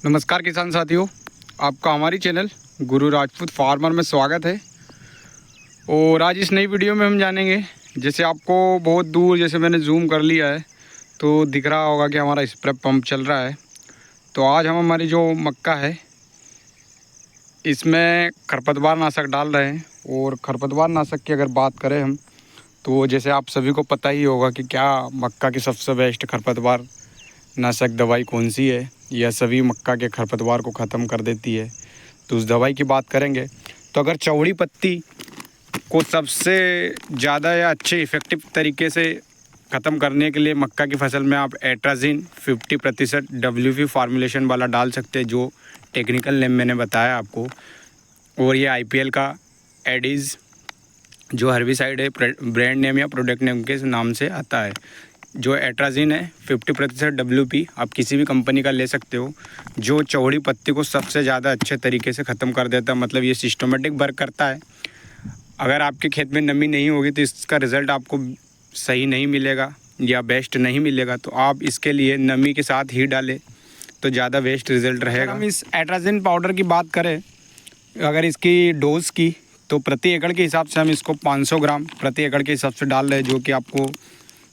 नमस्कार किसान साथियों, आपका हमारी चैनल गुरु राजपूत फार्मर में स्वागत है। और आज इस नई वीडियो में हम जानेंगे, जैसे आपको बहुत दूर जैसे मैंने जूम कर लिया है तो दिख रहा होगा कि हमारा स्प्रे पंप चल रहा है। तो आज हम हमारी जो मक्का है इसमें खरपतवार नाशक डाल रहे हैं। और खरपतवार नाशक की अगर बात करें हम, तो जैसे आप सभी को पता ही होगा कि क्या मक्का की सबसे बेस्ट खरपतवार नाशक दवाई कौन सी है। यह सभी मक्का के खरपतवार को ख़त्म कर देती है। तो उस दवाई की बात करेंगे तो अगर चौड़ी पत्ती को सबसे ज़्यादा या अच्छे इफ़ेक्टिव तरीके से ख़त्म करने के लिए मक्का की फसल में आप एट्राजिन 50% WP फार्मूलेशन वाला डाल सकते हैं, जो टेक्निकल नेम मैंने बताया आपको। और ये IPL का एडीज़ जो हर्बिसाइड है, ब्रांड नेम या प्रोडक्ट नेम के नाम से आता है। जो एट्राजिन है 50% WP आप किसी भी कंपनी का ले सकते हो, जो चौड़ी पत्ती को सबसे ज़्यादा अच्छे तरीके से ख़त्म कर देता है। मतलब ये सिस्टमेटिक वर्क करता है। अगर आपके खेत में नमी नहीं होगी तो इसका रिज़ल्ट आपको सही नहीं मिलेगा या बेस्ट नहीं मिलेगा। तो आप इसके लिए नमी के साथ ही डालें तो ज़्यादा बेस्ट रिज़ल्ट रहेगा। हम इस एट्राजिन पाउडर की बात करें, अगर इसकी डोज़ की, तो प्रति एकड़ के हिसाब से हम इसको 500 ग्राम प्रति एकड़ के हिसाब से डाल रहे हैं, जो कि आपको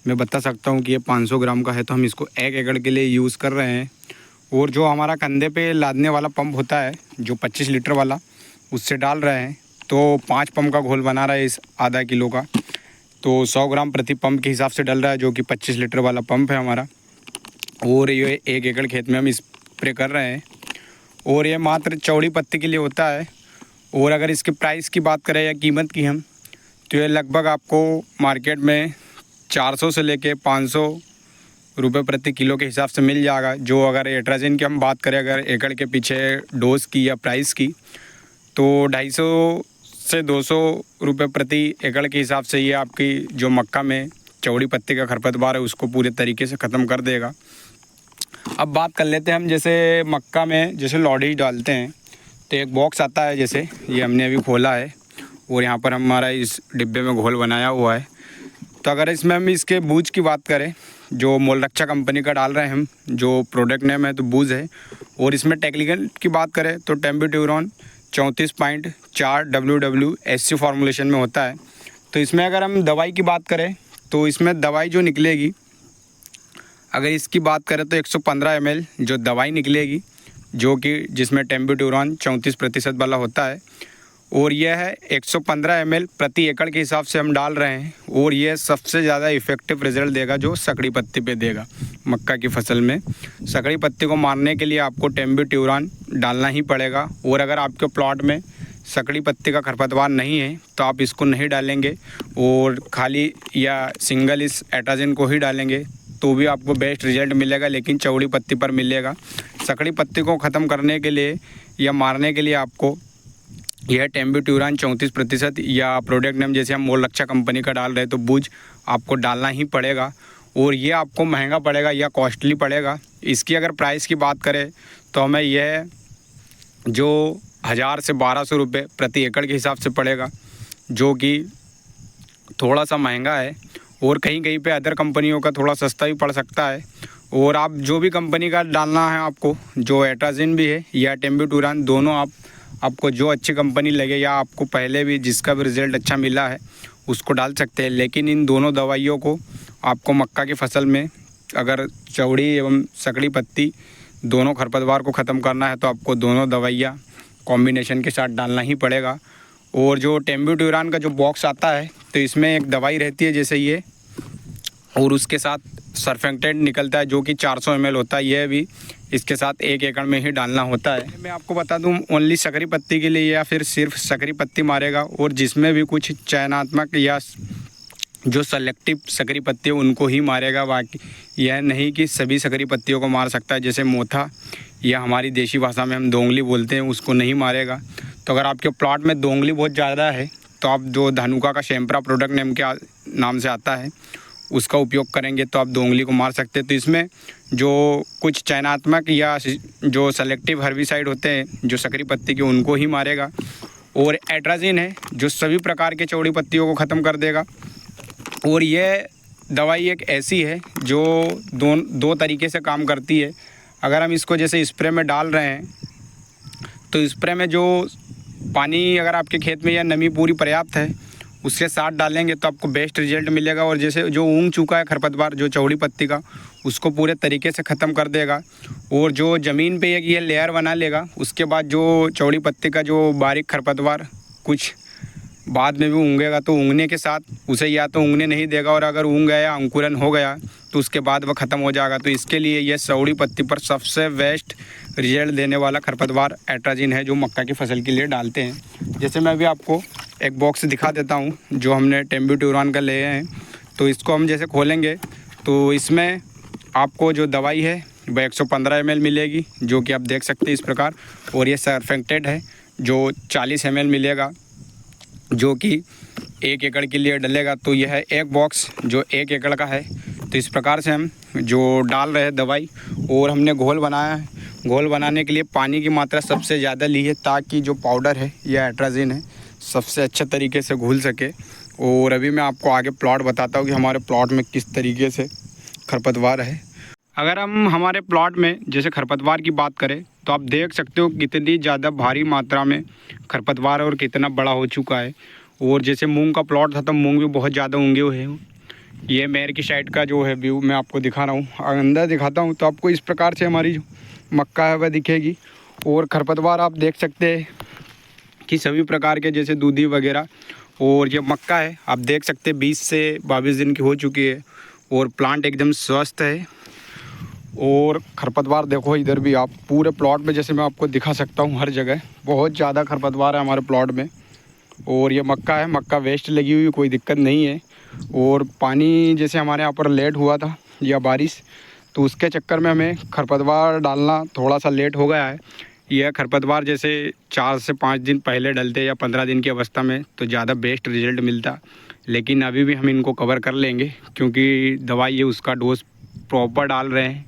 मैं बता सकता हूँ कि ये 500 ग्राम का है। तो हम इसको 1 एकड़ के लिए यूज़ कर रहे हैं। और जो हमारा कंधे पे लादने वाला पंप होता है जो 25 लीटर वाला, उससे डाल रहे हैं। तो 5 पंप का घोल बना रहा है इस आधा किलो का। तो 100 ग्राम प्रति पंप के हिसाब से डल रहा है, जो कि 25 लीटर वाला पंप है हमारा। और ये 1 एकड़ खेत में हम स्प्रे कर रहे हैं। और ये मात्र चौड़ी पत्ती के लिए होता है। और अगर इसके प्राइस की बात करें या कीमत की हम, तो ये लगभग आपको मार्केट में 400 से लेके 500 रुपये प्रति किलो के हिसाब से मिल जाएगा। जो अगर एट्राजिन की हम बात करें, अगर एकड़ के पीछे डोज की या प्राइस की, तो 250 से 200 रुपये प्रति एकड़ के हिसाब से ये आपकी जो मक्का में चौड़ी पत्ती का खरपतवार है उसको पूरे तरीके से ख़त्म कर देगा। अब बात कर लेते हैं हम, जैसे मक्का में जैसे लॉडी डालते हैं तो एक बॉक्स आता है, जैसे ये हमने अभी खोला है और यहाँ पर हमारा इस डिब्बे में घोल बनाया हुआ है। तो अगर इसमें हम इसके बूझ की बात करें, जो मोल रक्षा कंपनी का डाल रहे हैं हम, जो प्रोडक्ट नेम है तो बूझ है। और इसमें टेक्निकल की बात करें तो टेम्बुट्यूरॉन 34.4 WWSC फार्मूलेशन में होता है। तो इसमें अगर हम दवाई की बात करें तो इसमें दवाई जो निकलेगी, अगर इसकी बात करें तो 115 ml जो दवाई निकलेगी, जो कि जिसमें टेम्बुट्यूरॉन 34% वाला होता है। और यह है 115 ml प्रति एकड़ के हिसाब से हम डाल रहे हैं। और यह सबसे ज़्यादा इफ़ेक्टिव रिज़ल्ट देगा जो सकड़ी पत्ती पे देगा। मक्का की फसल में सकड़ी पत्ती को मारने के लिए आपको टेम्बुट्यूरॉन डालना ही पड़ेगा। और अगर आपके प्लॉट में सकड़ी पत्ती का खरपतवार नहीं है तो आप इसको नहीं डालेंगे और खाली या सिंगल इस एट्राजिन को ही डालेंगे तो भी आपको बेस्ट रिज़ल्ट मिलेगा, लेकिन चौड़ी पत्ती पर मिलेगा। सकड़ी पत्ती को ख़त्म करने के लिए या मारने के लिए आपको यह टेम्बुट्यूरॉन 34% या प्रोडक्ट नेम जैसे हम मोल रक्षा कंपनी का डाल रहे हैं तो बूझ आपको डालना ही पड़ेगा। और ये आपको महंगा पड़ेगा या कॉस्टली पड़ेगा। इसकी अगर प्राइस की बात करें तो हमें यह जो 1000 से 1200 रुपये प्रति एकड़ के हिसाब से पड़ेगा, जो कि थोड़ा सा महंगा है। और कहीं कहीं पे अदर कंपनियों का थोड़ा सस्ता भी पड़ सकता है। और आप जो भी कंपनी का डालना है आपको, जो एट्राजिन भी है या टेम्बुट्यूरॉन, दोनों आपको जो अच्छी कंपनी लगे या आपको पहले भी जिसका भी रिज़ल्ट अच्छा मिला है उसको डाल सकते हैं। लेकिन इन दोनों दवाइयों को आपको मक्का की फसल में अगर चौड़ी एवं सकड़ी पत्ती दोनों खरपतवार को ख़त्म करना है तो आपको दोनों दवाइयाँ कॉम्बिनेशन के साथ डालना ही पड़ेगा। और जो टेम्बुट्यूरॉन का जो बॉक्स आता है तो इसमें एक दवाई रहती है जैसे ये, और उसके साथ सरफेक्टेंट निकलता है जो कि 400 ml होता है। यह भी इसके साथ 1 एकड़ में ही डालना होता है। मैं आपको बता दूं, ओनली सकरी पत्ती के लिए या फिर सिर्फ सकरी पत्ती मारेगा। और जिसमें भी कुछ चयनात्मक या जो सेलेक्टिव सकरी पत्ती है उनको ही मारेगा। बाकी यह नहीं कि सभी सकरी पत्तियों को मार सकता है। जैसे मोथा या हमारी देशी भाषा में हम दोंगली बोलते हैं, उसको नहीं मारेगा। तो अगर आपके प्लॉट में दोंगली बहुत ज़्यादा है तो आप जो धानुका का शैम्प्रा प्रोडक्ट नेम के नाम से आता है उसका उपयोग करेंगे तो आप दोंगली को मार सकते हैं। तो इसमें जो कुछ चयनात्मक या जो सेलेक्टिव हर्बिसाइड होते हैं जो सकरी पत्ती के, उनको ही मारेगा। और एट्राजिन है जो सभी प्रकार के चौड़ी पत्तियों को ख़त्म कर देगा। और यह दवाई एक ऐसी है जो दो तरीके से काम करती है। अगर हम इसको जैसे स्प्रे में डाल रहे हैं तो स्प्रे में जो पानी अगर आपके खेत में या नमी पूरी पर्याप्त है उसके साथ डालेंगे तो आपको बेस्ट रिजल्ट मिलेगा। और जैसे जो ऊग चुका है खरपतवार जो चौड़ी पत्ती का, उसको पूरे तरीके से ख़त्म कर देगा। और जो ज़मीन पे ये लेयर बना लेगा, उसके बाद जो चौड़ी पत्ती का जो बारीक खरपतवार कुछ बाद में भी ऊँगेगा तो ऊँगने के साथ उसे या तो ऊँगने नहीं देगा, और अगर ऊँग गया अंकुरन हो गया तो उसके बाद वह ख़त्म हो जाएगा। तो इसके लिए ये चौड़ी पत्ती पर सबसे बेस्ट रिजल्ट देने वाला खरपतवार एट्राजिन है जो मक्का की फसल के लिए डालते हैं। जैसे मैं अभी आपको एक बॉक्स दिखा देता हूँ जो हमने टेम्ब्यूट्यूरान का लिए हैं। तो इसको हम जैसे खोलेंगे तो इसमें आपको जो दवाई है वह 115 ml मिलेगी, जो कि आप देख सकते हैं इस प्रकार। और ये सरफेक्टेड है जो 40 ml मिलेगा, जो कि 1 एकड़ के लिए डलेगा। तो यह है एक बॉक्स जो 1 एकड़ का है। तो इस प्रकार से हम जो डाल रहे हैं दवाई, और हमने घोल बनाया है। घोल बनाने के लिए पानी की मात्रा सबसे ज़्यादा ली है ताकि जो पाउडर है या एट्राजिन है सबसे अच्छे तरीके से घुल सके। और अभी मैं आपको आगे प्लॉट बताता हूँ कि हमारे प्लॉट में किस तरीके से खरपतवार है। अगर हम हमारे प्लॉट में जैसे खरपतवार की बात करें तो आप देख सकते हो कितनी ज़्यादा भारी मात्रा में खरपतवार और कितना बड़ा हो चुका है। और जैसे मूंग का प्लॉट था तो मूंग भी बहुत ज़्यादा उगे हुए हैं। ये मेर की साइड का जो है व्यू मैं आपको दिखा रहा हूँ, अंदर दिखाता हूँ तो आपको इस प्रकार से हमारी जो मक्का है वह दिखेगी। और खरपतवार आप देख सकते हैं कि सभी प्रकार के जैसे दूधी वगैरह। और ये मक्का है आप देख सकते हैं 20 से 22 दिन की हो चुकी है और प्लांट एकदम स्वस्थ है। और खरपतवार देखो इधर भी आप पूरे प्लॉट में, जैसे मैं आपको दिखा सकता हूँ हर जगह बहुत ज़्यादा खरपतवार है हमारे प्लॉट में। और ये मक्का है, मक्का वेस्ट लगी हुई, कोई दिक्कत नहीं है। और पानी जैसे हमारे यहाँ पर लेट हुआ था या बारिश, तो उसके चक्कर में हमें खरपतवार डालना थोड़ा सा लेट हो गया है। यह खरपतवार जैसे 4 से 5 दिन पहले डलते या 15 दिन की अवस्था में तो ज़्यादा बेस्ट रिजल्ट मिलता। लेकिन अभी भी हम इनको कवर कर लेंगे क्योंकि दवाई ये उसका डोज प्रॉपर डाल रहे हैं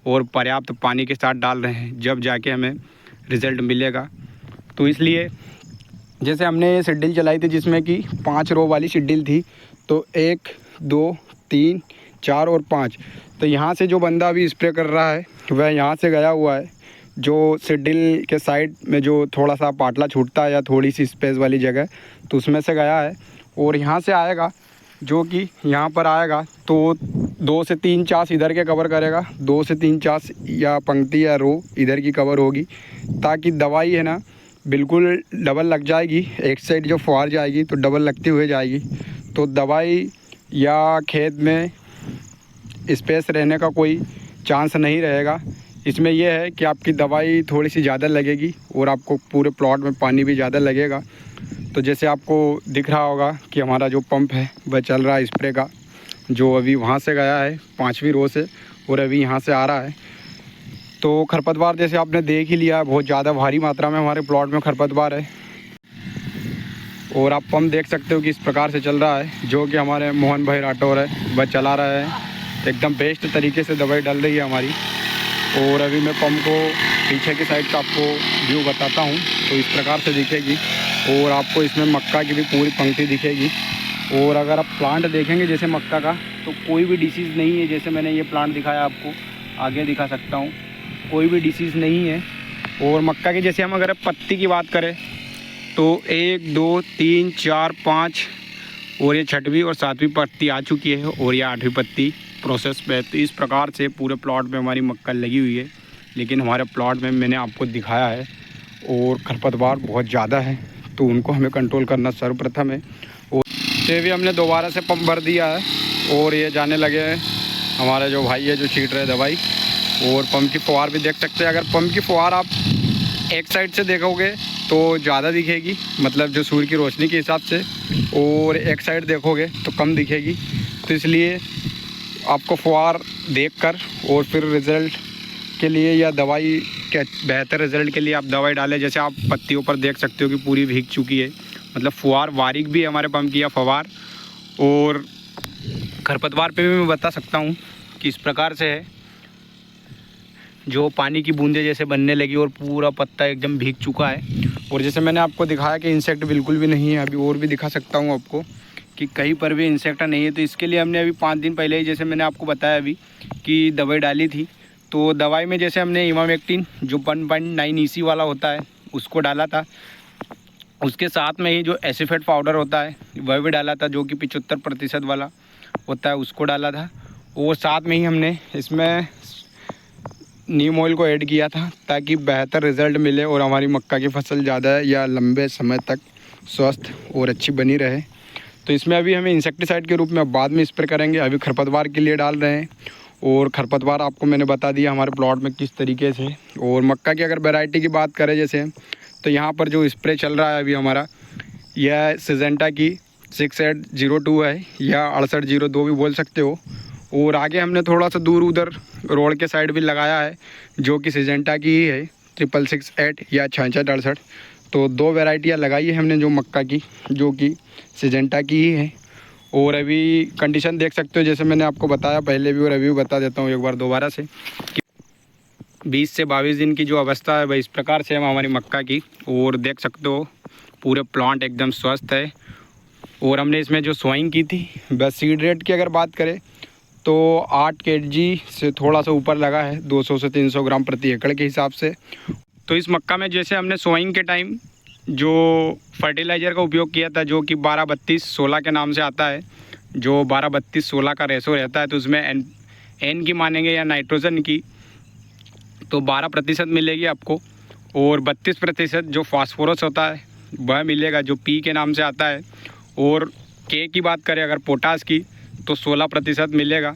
और पर्याप्त पानी के साथ डाल रहे हैं, जब जाके हमें रिज़ल्ट मिलेगा। तो इसलिए जैसे हमने ये शेड्यूल चलाई थी जिसमें कि 5 रो वाली शेड्यूल थी, तो 1 2 3 4 और 5। तो यहाँ से जो बंदा अभी स्प्रे कर रहा है वह यहाँ से गया हुआ है, जो शेड्यूल के साइड में जो थोड़ा सा पाटला छूटता है या थोड़ी सी स्पेस वाली जगह, तो उसमें से गया है। और यहाँ से आएगा, जो कि यहाँ पर आएगा तो 2 से 3 चास इधर के कवर करेगा, 2 से 3 चास या पंक्ति या रो इधर की कवर होगी, ताकि दवाई है ना बिल्कुल डबल लग जाएगी। एक साइड जो फुहार जाएगी तो डबल लगती हुई जाएगी, तो दवाई या खेत में स्पेस रहने का कोई चांस नहीं रहेगा। इसमें यह है कि आपकी दवाई थोड़ी सी ज़्यादा लगेगी और आपको पूरे प्लॉट में पानी भी ज़्यादा लगेगा। तो जैसे आपको दिख रहा होगा कि हमारा जो पंप है वह चल रहा है स्प्रे का, जो अभी वहाँ से गया है 5वीं रो से और अभी यहाँ से आ रहा है। तो खरपतवार जैसे आपने देख ही लिया, बहुत ज़्यादा भारी मात्रा में हमारे प्लॉट में खरपतवार है। और आप पंप देख सकते हो कि इस प्रकार से चल रहा है, जो कि हमारे मोहन भाई राठौर है वह चला रहा है। एकदम बेस्ट तरीके से दवाई डल रही है हमारी। और अभी मैं पंप को पीछे की साइड का आपको व्यू बताता हूँ, तो इस प्रकार से दिखेगी। और आपको इसमें मक्का की भी पूरी पंक्ति दिखेगी। और अगर आप प्लांट देखेंगे जैसे मक्का का, तो कोई भी डिसीज़ नहीं है। जैसे मैंने ये प्लांट दिखाया आपको, आगे दिखा सकता हूँ, कोई भी डिसीज़ नहीं है। और मक्का की जैसे हम अगर पत्ती की बात करें तो 1 2 3 4 5 और ये 6वीं और 7वीं पत्ती आ चुकी है और ये 8वीं पत्ती प्रोसेस पे। तो इस प्रकार से पूरे प्लॉट में हमारी मक्का लगी हुई है। लेकिन हमारे प्लॉट में मैंने आपको दिखाया है और खरपतवार बहुत ज़्यादा है, तो उनको हमें कंट्रोल करना सर्वप्रथम है। और से भी हमने दोबारा से पंप भर दिया है और ये जाने लगे हैं हमारे जो भाई है जो छीट रहे दवाई। और पंप की फुहार भी देख सकते हैं। अगर पंप की फुहार आप एक साइड से देखोगे तो ज़्यादा दिखेगी, मतलब जो सूर्य की रोशनी के हिसाब से, और एक साइड देखोगे तो कम दिखेगी। तो इसलिए आपको फुहार देखकर और फिर रिज़ल्ट के लिए या दवाई के बेहतर रिज़ल्ट के लिए आप दवाई डालें। जैसे आप पत्तियों पर देख सकते हो कि पूरी भीग चुकी है, मतलब फुहार बारीक भी है हमारे पंप की या फवार। और खरपतवार पे भी मैं बता सकता हूँ कि इस प्रकार से है, जो पानी की बूंदें जैसे बनने लगी और पूरा पत्ता एकदम भीग चुका है। और जैसे मैंने आपको दिखाया कि इंसेक्ट बिल्कुल भी नहीं है, अभी और भी दिखा सकता हूँ आपको कि कहीं पर भी इंसेक्ट नहीं है। तो इसके लिए हमने अभी 5 दिन पहले ही, जैसे मैंने आपको बताया अभी, कि दवाई डाली थी। तो दवाई में जैसे हमने इमामेक्टिन जो 1.9 EC वाला होता है उसको डाला था, उसके साथ में ही जो एसिफेट पाउडर होता है वह भी डाला था, जो कि 75% वाला होता है, उसको डाला था। और साथ में ही हमने इसमें नीम ऑयल को ऐड किया था ताकि बेहतर रिज़ल्ट मिले और हमारी मक्का की फसल ज़्यादा या लंबे समय तक स्वस्थ और अच्छी बनी रहे। तो इसमें अभी हमें इंसेक्टिसाइड के रूप में बाद में स्प्रे करेंगे, अभी खरपतवार के लिए डाल रहे हैं। और खरपतवार आपको मैंने बता दिया हमारे प्लॉट में किस तरीके से। और मक्का की अगर वैरायटी की बात करें जैसे, तो यहाँ पर जो स्प्रे चल रहा है अभी हमारा, यह सिजेंटा की 6802 है या 6802 भी बोल सकते हो। और आगे हमने थोड़ा सा दूर उधर रोड के साइड भी लगाया है जो कि सिजेंटा की ही है, 6668 या 6668। तो 2 वैरायटियाँ लगाई है हमने जो मक्का की, जो कि सिजेंटा की ही है। और अभी कंडीशन देख सकते हो जैसे मैंने आपको बताया पहले भी और अभी भी बता देता हूँ एक बार दोबारा से कि 20 से 22 दिन की जो अवस्था है वह इस प्रकार से है हमारी मक्का की। और देख सकते हो पूरे प्लांट एकदम स्वस्थ है। और हमने इसमें जो सोइंग की थी, बस सीड रेट की अगर बात करें तो 8 kg से थोड़ा सा ऊपर लगा है, 200 से 300 ग्राम प्रति एकड़ के हिसाब से। तो इस मक्का में जैसे हमने सोइंग के टाइम जो फर्टिलाइज़र का उपयोग किया था जो कि 12-32-16 के नाम से आता है, जो 12-32-16 का रेशो रहता है, तो उसमें एन की मानेंगे या नाइट्रोजन की तो 12% मिलेगी आपको। और 32% जो फास्फोरस होता है वह मिलेगा जो पी के नाम से आता है। और के की बात करें अगर पोटास की तो 16% मिलेगा।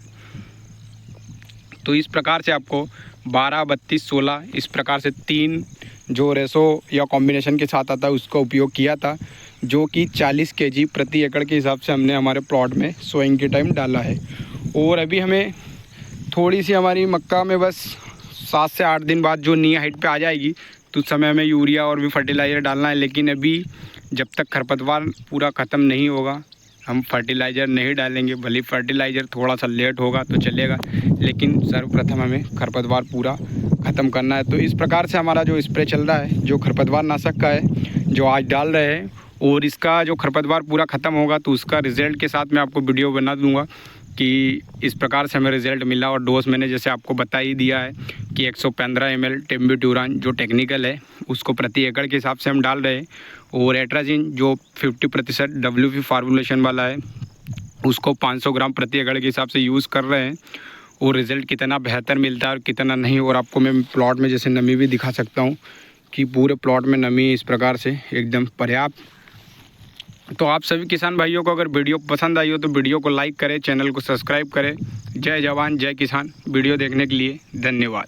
तो इस प्रकार से आपको 12-32-16 इस प्रकार से 3 जो रेशो या कॉम्बिनेशन के साथ आता है उसका उपयोग किया था, जो कि 40 kg प्रति एकड़ के हिसाब से हमने हमारे प्लॉट में सोइंग के टाइम डाला है। और अभी हमें थोड़ी सी हमारी मक्का में बस 7 से 8 दिन बाद जो नी हाइट पे आ जाएगी तो उस समय हमें यूरिया और भी फर्टिलाइज़र डालना है। लेकिन अभी जब तक खरपतवार पूरा ख़त्म नहीं होगा हम फर्टिलाइज़र नहीं डालेंगे। भले फर्टिलाइज़र थोड़ा सा लेट होगा तो चलेगा, लेकिन सर्वप्रथम हमें खरपतवार पूरा ख़त्म करना है। तो इस प्रकार से हमारा जो स्प्रे चल रहा है जो खरपतवार नाशक का है जो आज डाल रहे हैं, और इसका जो खरपतवार पूरा ख़त्म होगा तो उसका रिज़ल्ट के साथ मैं आपको वीडियो बना दूंगा कि इस प्रकार से हमें रिज़ल्ट मिला। और डोज मैंने जैसे आपको बता ही दिया है कि 115 ml टेम्बुट्यूरान जो टेक्निकल है उसको प्रति एकड़ के हिसाब से हम डाल रहे हैं। और एट्राजिन जो 50% WP फार्मूलेशन वाला है उसको 500 ग्राम प्रति एकड़ के हिसाब से यूज़ कर रहे हैं। और रिज़ल्ट कितना बेहतर मिलता है और कितना नहीं, और आपको मैं प्लॉट में जैसे नमी भी दिखा सकता हूँ कि पूरे प्लॉट में नमी इस प्रकार से एकदम पर्याप्त। तो आप सभी किसान भाइयों को अगर वीडियो पसंद आई हो तो वीडियो को लाइक करें, चैनल को सब्सक्राइब करें। जय जवान जय किसान। वीडियो देखने के लिए धन्यवाद।